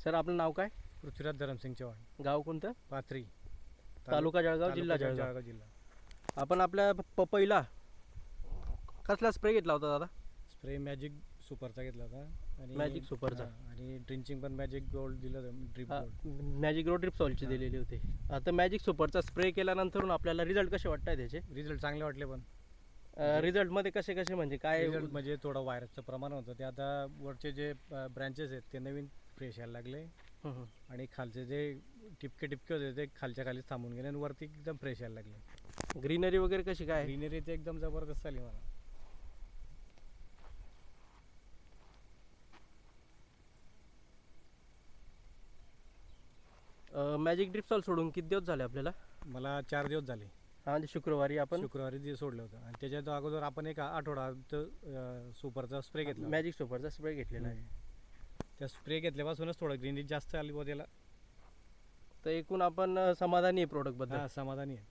Sir आपलं नाव काय? पृथ्वीराज धरमसिंग चव्हाण, गाव कोणतं? पाथरी, तालुका जळगाव, जिल्हा जळगाव. जळगाव जिल्हा. आपण आपल्या पपईला कसला स्प्रे घेतला होता दादा? स्प्रे मॅजिक सुपरचा घेतला होता आणि मॅजिक सुपरचा. आणि ड्रिंचिंग पण मॅजिक गोल्ड दिलं होतं, drip gold. Magic row drip सॉल्टचे दिलेले होते. आता मॅजिक सुपरचा स्प्रे केल्यानंतर आपल्याला रिझल्ट कसे वाटत आहे त्याचे? रिझल्ट चांगले वाटले, पण रिझल्टमध्ये कसे कसे म्हणजे काय? रिझल्ट म्हणजे थोडं व्हायरसचं प्रमाण होतं ते आता वरचे जे ब्रँचेस आहेत ते नवीन फ्रेश यायला लागले आणि खालचे जे टिपके टिपके होते ते खालच्या खालीच थांबून गेले आणि वरती एकदम फ्रेश यायला लागले. ग्रीनरी वगैरे कशी काय? ग्रीनरी ते एकदम जबरदस्त आली मला. मॅजिक ड्रिप सॉल्ट सोडून किती दिवस झाले आपल्याला? मला 4 दिवस झाले. हा म्हणजे शुक्रवारी आपण शुक्रवारी सोडलं होतं आणि त्याच्यात अगोदर आपण एक आठवडा सुपरचा स्प्रे घेतला. मॅजिक सुपरचा स्प्रे घेतलेला आहे. त्या स्प्रे घेतल्यापासूनच थोडं ग्रीनरी जास्त आली बुवा त्याला. तर एकूण आपण समाधानी आहे प्रोडक्टबद्दल. हा, समाधानी आहे.